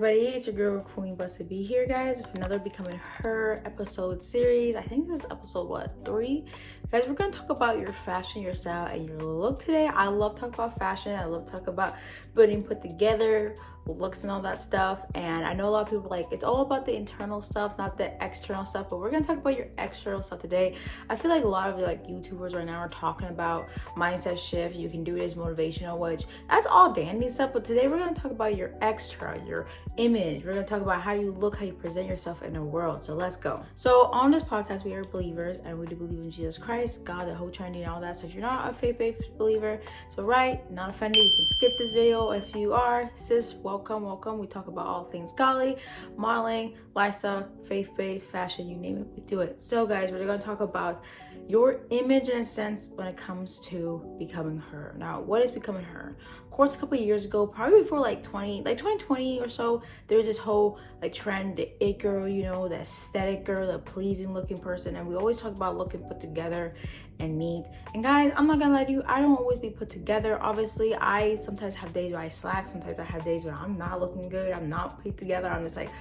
everybody, it's your girl Queen Blessed to be here, guys, with another Becoming Her episode series. I think this is episode 3. Guys, we're gonna talk about your fashion, your style, and your look today. I love talking about fashion. I love talking about put together looks and all that stuff. And I know a lot of people like it's all about the internal stuff, not the external stuff, but we're gonna talk about your external stuff today. I feel like a lot of YouTubers right now are talking about mindset shift. You can do it as motivational, which that's all dandy stuff, but today we're gonna talk about your extra, your image. We're gonna talk about how you look, how you present yourself in the world. So let's go. So on this podcast, we are believers and we do believe in Jesus Christ, God, the whole Trinity, and all that. So if you're not a faith-based believer, so not offended, you can skip this video. If you are, sis, welcome. We talk about all things godly, modeling, lifestyle, faith-based, fashion, you name it, we do it. So guys, we're gonna talk about your image in a sense when it comes to becoming her. Now, what is becoming her? Of course, a couple of years ago, probably before 2020 or so, there was this whole trend, the it girl, the aesthetic girl, the pleasing looking person. And we always talk about looking put together and neat. And guys, I'm not gonna lie to you, I don't always be put together. Obviously, I sometimes have days where I slack. Sometimes I have days where I'm not looking good. I'm not put together. I'm just like,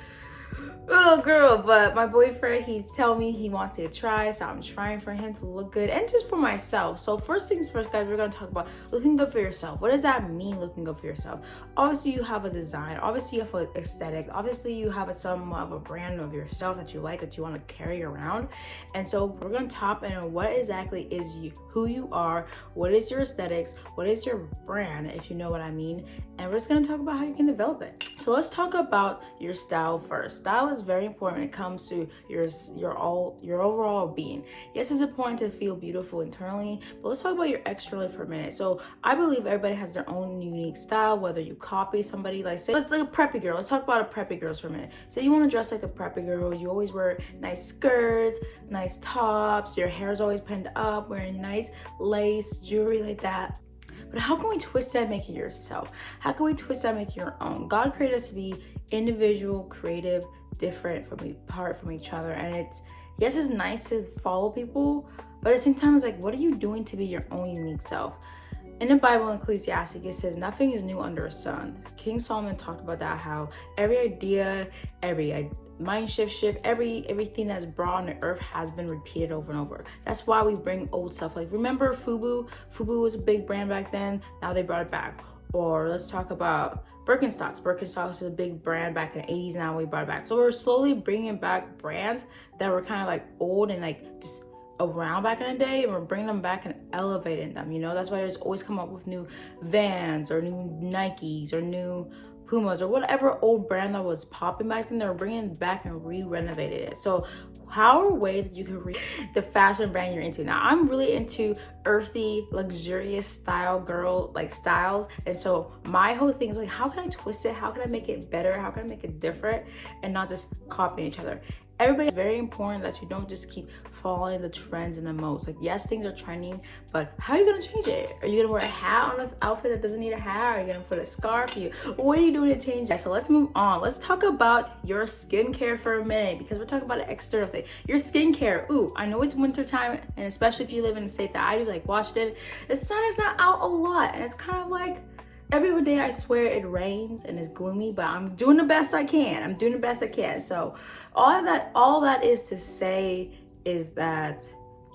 oh girl. But my boyfriend, he's telling me he wants me to try, so I'm trying for him to look good and just for myself. So first things first, guys, we're gonna talk about looking good for yourself. What does that mean, looking good for yourself? Obviously you have a design, obviously you have an aesthetic, obviously you have somewhat of a brand of yourself that you like, that you want to carry around. And so we're gonna top in what exactly is you, who you are, what is your aesthetics, what is your brand, if you know what I mean. And we're just gonna talk about how you can develop it. So let's talk about your style first. Style is very important when it comes to your overall being. Yes, it's important to feel beautiful internally, but let's talk about your externally for a minute. So I believe everybody has their own unique style, whether you copy somebody, say let's like a preppy girl. Let's talk about a preppy girls for a minute. So you want to dress like a preppy girl, you always wear nice skirts, nice tops, your hair is always pinned up, wearing nice lace, jewelry like that. But how can we twist that and make it yourself? How can we twist that and make it your own? God created us to be individual, creative, different apart from each other. And it's nice to follow people, but at the same time, it's like, what are you doing to be your own unique self? In the Bible, in Ecclesiastes, it says, nothing is new under the sun. King Solomon talked about that, how every idea, every mind shift, everything that's brought on the earth has been repeated over and over. That's why we bring old stuff. Like, remember Fubu? Fubu was a big brand back then. Now they brought it back. Or let's talk about Birkenstocks. Birkenstocks was a big brand back in the 80s. Now we brought it back. So we're slowly bringing back brands that were kind of old and just around back in the day, and we're bringing them back and elevating them. That's why there's always come up with new Vans or new Nikes or new Pumas or whatever old brand that was popping back then. They're bringing it back and renovated it. So how are ways that you can the fashion brand you're into? Now, I'm really into earthy, luxurious style girl, styles. And so my whole thing is how can I twist it? How can I make it better? How can I make it different and not just copying each other? It's very important that you don't just keep following the trends and the modes. Yes, things are trending, but how are you gonna change it? Are you gonna wear a hat on an outfit that doesn't need a hat? Are you gonna put a scarf? What are you doing to change that? So let's move on. Let's talk about your skincare for a minute, because we're talking about an external thing. Your skincare. Ooh, I know it's winter time, and especially if you live in a state that I do, Washington, the sun is not out a lot, and it's kind of every day I swear it rains and it's gloomy, but I'm doing the best I can. So all that is to say is that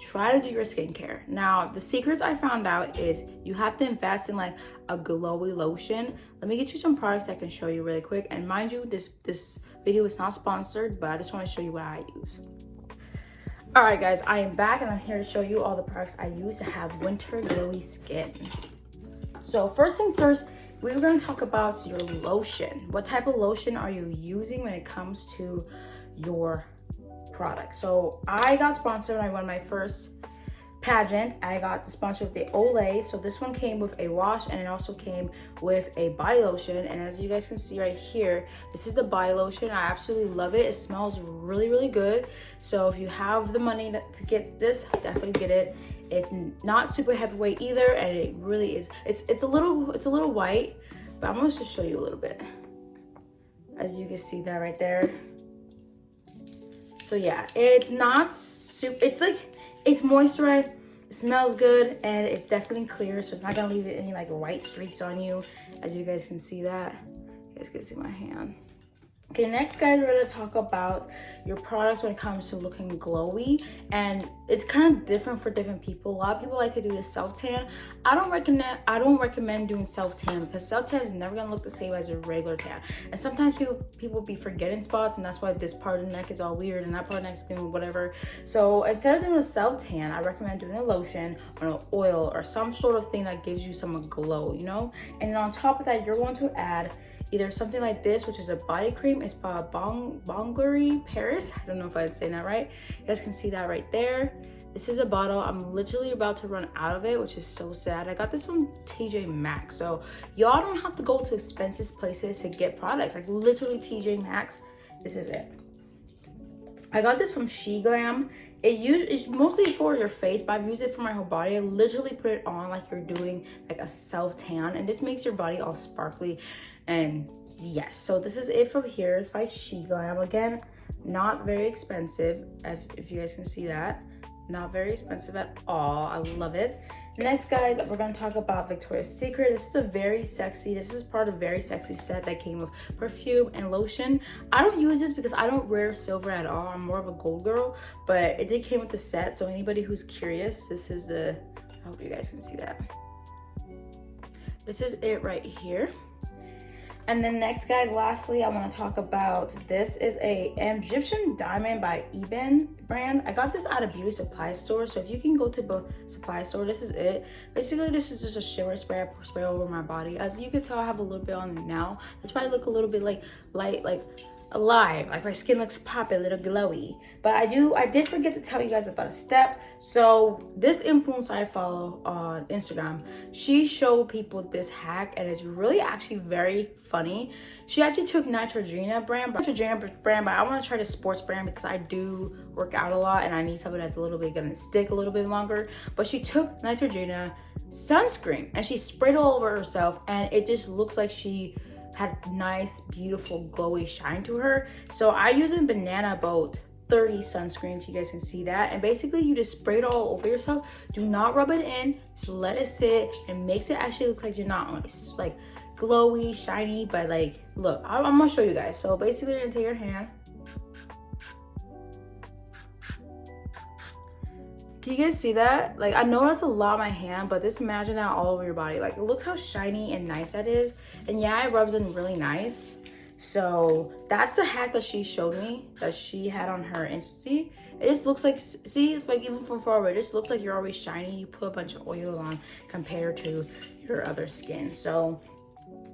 try to do your skincare. Now, the secrets I found out is you have to invest in a glowy lotion. Let me get you some products I can show you really quick. And mind you, this video is not sponsored, but I just want to show you what I use. All right, guys, I am back and I'm here to show you all the products I use to have winter glowy skin. So first things first, we're going to talk about your lotion. What type of lotion are you using when it comes to your product? So I got sponsored when I won my first pageant. I got the sponsor of the Olay. So this one came with a wash and it also came with a body lotion. And as you guys can see right here, this is the body lotion. I absolutely love it. It smells really, really good. So if you have the money to get this, definitely get it. It's not super heavyweight either, and it really is. It's a little white, but I'm gonna just show you a little bit. As you can see that right there. So yeah, it's not super. It's moisturized. It smells good, and it's definitely clear, so it's not gonna leave any white streaks on you. As you guys can see that. You guys can see my hand. Okay, next guys, we're gonna talk about your products when it comes to looking glowy, and it's kind of different for different people. A lot of people like to do the self tan. I don't recommend doing self tan because self tan is never gonna look the same as a regular tan. And sometimes people be forgetting spots, and that's why this part of the neck is all weird and that part of the neck is doing whatever. So instead of doing a self tan, I recommend doing a lotion or an oil or some sort of thing that gives you some glow, you know. And then on top of that, you're going to add either something like this, which is a body cream. It's by Bongery Paris. I don't know if I'm saying that right. You guys can see that right there. This is a bottle. I'm literally about to run out of it, which is so sad. I got this from TJ Maxx. So y'all don't have to go to expensive places to get products. Like literally TJ Maxx. This is it. I got this from She Glam. It's mostly for your face, but I've used it for my whole body. I literally put it on like you're doing like a self tan, and this makes your body all sparkly. And yes, so this is it from here. It's by She Glam. Again, not very expensive, if you guys can see that. Not very expensive at all. I love it. Next, guys, we're going to talk about Victoria's Secret. This is this is part of a very sexy set that came with perfume and lotion. I don't use this because I don't wear silver at all. I'm more of a gold girl, but it did came with the set. So anybody who's curious, this is I hope you guys can see that. This is it right here. And then next, guys, lastly, I want to talk about this is a Egyptian diamond by Eben brand. I got this at a beauty supply store. So if you can go to the supply store, this is it. Basically, this is just a shimmer spray I spray over my body. As you can tell, I have a little bit on it now. That's why I look a little bit like alive, like my skin looks poppy, a little glowy. But I did forget to tell you guys about a step. So this influencer I follow on Instagram, she showed people this hack, and it's really actually very funny. She actually took Neutrogena brand, but I want to try the sports brand because I do work out a lot and I need something that's a little bit gonna stick a little bit longer. But she took Neutrogena sunscreen and she sprayed it all over herself, and it just looks like she had nice, beautiful, glowy shine to her. So I use a Banana Boat 30 sunscreen, if you guys can see that. And basically you just spray it all over yourself. Do not rub it in, just let it sit, and makes it actually look like you're not only like glowy, shiny, but like, look, I'm gonna show you guys. So basically you're gonna take your hand. Can you guys see that? Like, I know that's a lot on my hand, but just imagine that all over your body. Like, look how shiny and nice that is. And yeah, it rubs in really nice. So that's the hack that she showed me, that she had on her Insta. It just looks like, see, it's like even from far away, it just looks like you're always shiny. You put a bunch of oil on compared to your other skin. So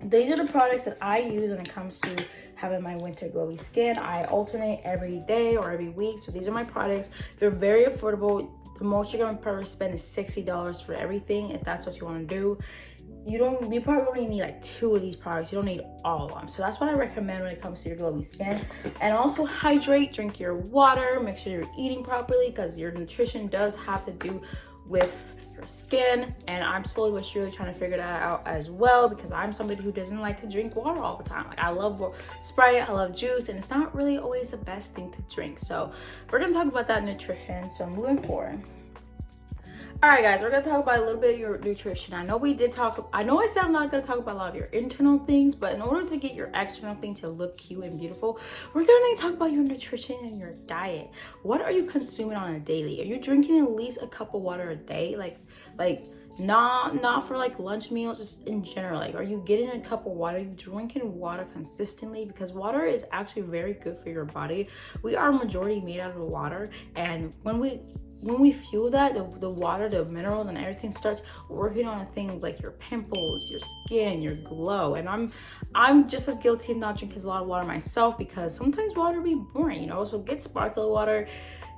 these are the products that I use when it comes to having my winter glowy skin. I alternate every day or every week. So these are my products. They're very affordable. The most you're gonna probably spend is $60 for everything, if that's what you want to do. You probably only need like 2 of these products. You don't need all of them. So that's what I recommend when it comes to your glowy skin. And also hydrate, drink your water, make sure you're eating properly, because your nutrition does have to do with your skin. And I'm slowly but surely trying to figure that out as well, because I'm somebody who doesn't like to drink water all the time. Like, I love Sprite, I love juice, and it's not really always the best thing to drink. So we're gonna talk about that nutrition. So moving forward. All right, guys, we're gonna talk about a little bit of your nutrition. I know I said I'm not gonna talk about a lot of your internal things, but in order to get your external thing to look cute and beautiful, we're gonna talk about your nutrition and your diet. What are you consuming on a daily? Are you drinking at least a cup of water a day? Like not for like lunch meals, just in general. Like, are you getting a cup of water? Are you drinking water consistently? Because water is actually very good for your body. We are majority made out of water, and when we fuel that, the water, the minerals and everything starts working on things like your pimples, your skin, your glow. And I'm just as guilty of not drinking a lot of water myself, because sometimes water be boring, you know. So get sparkling water,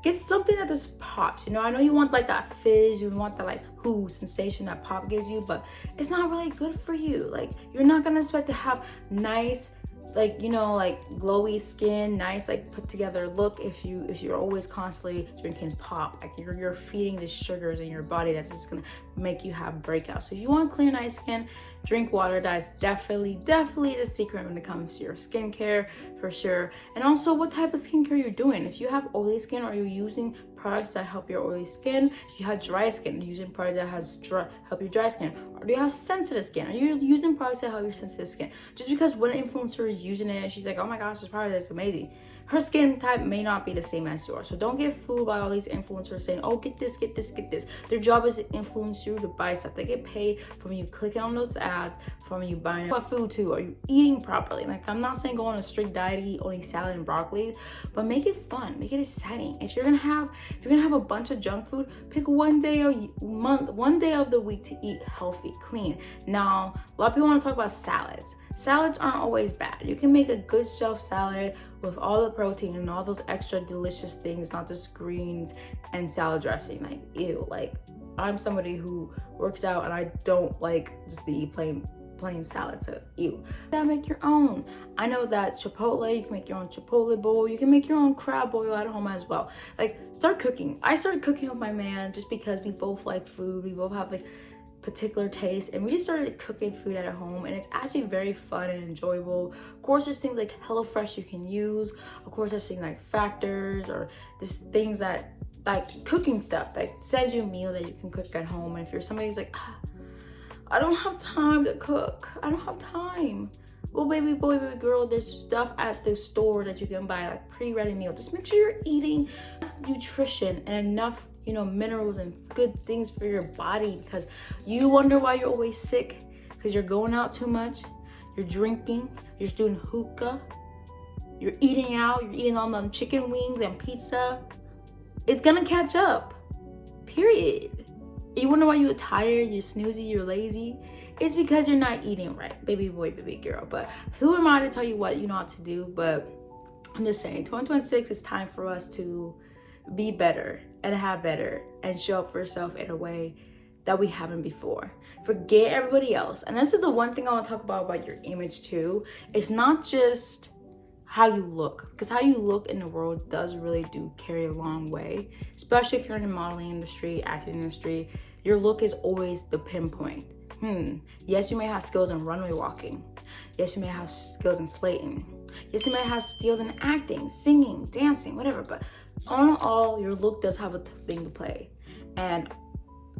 get something that just pops, you know. I know you want like that fizz, you want that like sensation that pop gives you, but it's not really good for you. Like, you're not gonna expect to have nice, like, you know, like glowy skin, nice, like put together look if you're always constantly drinking pop. Like, you're feeding the sugars in your body that's just gonna make you have breakouts. So if you want clear, nice skin, drink water. That's definitely the secret when it comes to your skincare, for sure. And also, what type of skincare you're doing. If you have oily skin, are you using products that help your oily skin? If you have dry skin, are you using products that help your dry skin? Or do you have sensitive skin? Are you using products that help your sensitive skin? Just because one influencer is using it and she's like, oh my gosh, this product is amazing, her skin type may not be the same as yours. So don't get fooled by all these influencers saying, oh, get this, get this, get this. Their job is to influence you to buy stuff. They get paid from you clicking on those ads, from you buying food too. Are you eating properly? Like, I'm not saying go on a strict diet, eat only salad and broccoli, but make it fun, make it exciting. If you're gonna have a bunch of junk food, pick one day of the week to eat healthy, clean. Now, a lot of people want to talk about salads. Salads aren't always bad. You can make a good shelf salad with all the protein and all those extra delicious things, not just greens and salad dressing. Like, ew. Like, I'm somebody who works out and I don't like just to eat plain salad, so ew. Gotta make your own. I know that Chipotle, you can make your own Chipotle bowl. You can make your own crab boil at home as well. Like, start cooking. I started cooking with my man just because we both like food. We both have like particular taste, and we just started cooking food at home, and it's actually very fun and enjoyable. Of course, there's things like HelloFresh you can use. Of course, there's things like Factors, or there's things that like cooking stuff that sends you a meal that you can cook at home. And if you're somebody who's like, I don't have time to cook, I don't have time, well, baby boy, baby girl, there's stuff at the store that you can buy, like pre-ready meal. Just make sure you're eating nutrition and enough, minerals and good things for your body, because you wonder why you're always sick, because you're going out too much, you're drinking, you're just doing hookah, you're eating out, you're eating all them chicken wings and pizza. It's gonna catch up, period. You wonder why you're tired, you're snoozy, you're lazy. It's because you're not eating right, baby boy, baby girl. But who am I to tell you what you know what to do? But I'm just saying, 2026 is time for us to be better and have better and show up for yourself in a way that we haven't before. Forget everybody else. And this is the one thing I want to talk about your image too. It's not just how you look, because how you look in the world does really do carry a long way, especially if you're in the modeling industry, acting industry. Your look is always the pinpoint. Yes, you may have skills in runway walking. Yes, you may have skills in slating. Yes, you may have skills in acting, singing, dancing, whatever, but on all, your look does have a thing to play. And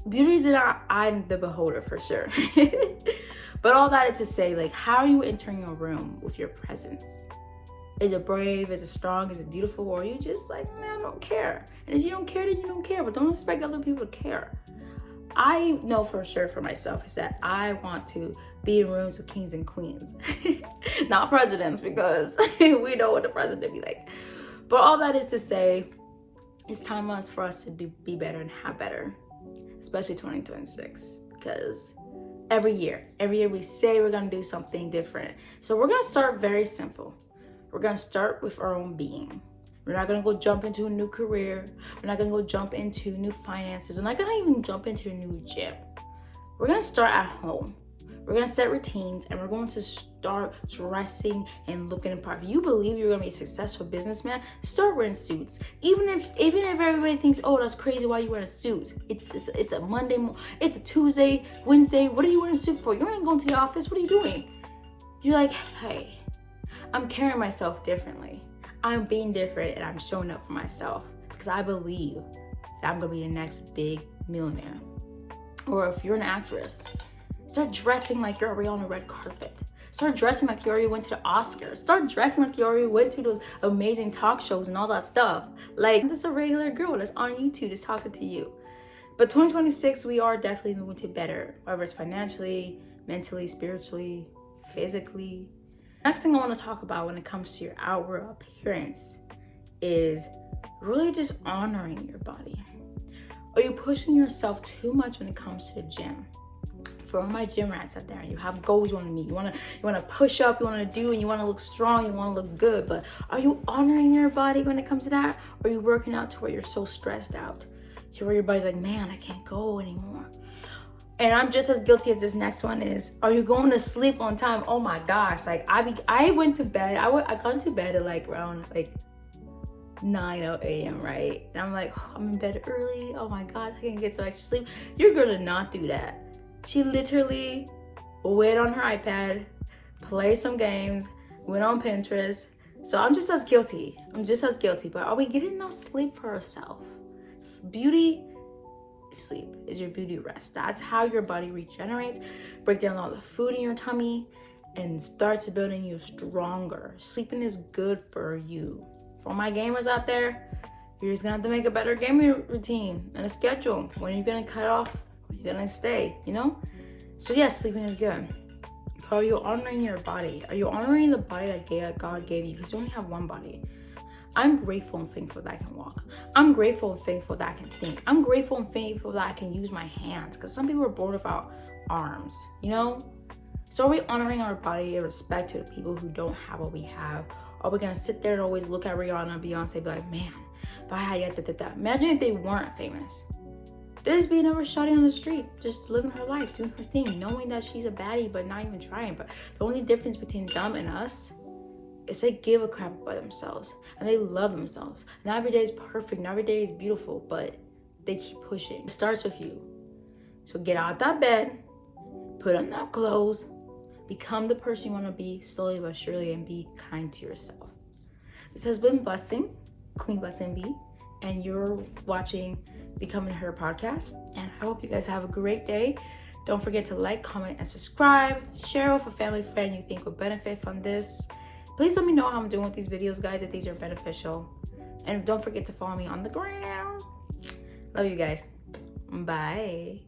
beauty is in our eye of the beholder, for sure. But all that is to say, like, how are you entering a room with your presence? Is it brave? Is it strong? Is it beautiful? Or are you just like, man, I don't care? And if you don't care, then you don't care. But don't expect other people to care. I know for sure for myself is that I want to be in rooms with kings and queens. Not presidents, because we know what the president be like. But all that is to say, it's time for us to be better and have better. Especially 2026. Because every year we say we're going to do something different. So we're going to start very simple. We're going to start with our own being. We're not going to go jump into a new career. We're not going to go jump into new finances. We're not going to even jump into a new gym. We're going to start at home. We're going to set routines, and we're going to start dressing and looking apart. If you believe you're going to be a successful businessman, start wearing suits. Even if everybody thinks, oh, that's crazy, why you wearing a suit? It's a Monday, it's a Tuesday, Wednesday. What are you wearing a suit for? You ain't going to the office. What are you doing? You're like, hey, I'm carrying myself differently. I'm being different, and I'm showing up for myself because I believe that I'm going to be the next big millionaire. Or if you're an actress, start dressing like you're already on the red carpet. Start dressing like you already went to the Oscars. Start dressing like you already went to those amazing talk shows and all that stuff. Like, I'm just a regular girl that's on YouTube just talking to you. But 2026, we are definitely moving to better, whether it's financially, mentally, spiritually, physically. Next thing I want to talk about when it comes to your outward appearance is really just honoring your body. Are you pushing yourself too much when it comes to the gym? For all my gym rats out there, you have goals you want to meet. You want to push up, you want to do, and you want to look strong, you want to look good. But are you honoring your body when it comes to that? Or are you working out to where you're so stressed out, to where your body's like, man, I can't go anymore? And I'm just as guilty as this next one is. Are you going to sleep on time? Oh my gosh! Like I went to bed. I got to bed at like around like 9 a.m. right? And I'm like, oh, I'm in bed early. Oh my god, I can get some extra sleep. You're gonna not do that. She literally went on her iPad, played some games, went on Pinterest. So I'm just as guilty. But are we getting enough sleep for ourselves? Beauty sleep is your beauty rest. That's how your body regenerates, break down all the food in your tummy, and starts building you stronger. Sleeping is good for you. For my gamers out there, you're just gonna have to make a better gaming routine and a schedule. When you're gonna cut off, when you're gonna stay, you know? So yes, sleeping is good. But are you honoring your body? Are you honoring the body that God gave you? Because you only have one body. I'm grateful and thankful that I can walk. I'm grateful and thankful that I can think. I'm grateful and thankful that I can use my hands, because some people are born without arms, you know? So are we honoring our body in respect to the people who don't have what we have? Are we gonna sit there and always look at Rihanna and Beyonce and be like, man, if I had yet that. Imagine if they weren't famous. They'd just be another shawty on the street, just living her life, doing her thing, knowing that she's a baddie, but not even trying. But the only difference between them and us is they give a crap about themselves and they love themselves. Not every day is perfect, not every day is beautiful, but they keep pushing. It starts with you. So get out that bed, put on that clothes, become the person you want to be slowly but surely, and be kind to yourself. This has been Blessing, Queen Blessing B, and you're watching Becoming Her podcast. And I hope you guys have a great day. Don't forget to like, comment, and subscribe. Share with a family friend you think would benefit from this. Please let me know how I'm doing with these videos, guys, if these are beneficial. And don't forget to follow me on the gram. Love you guys. Bye.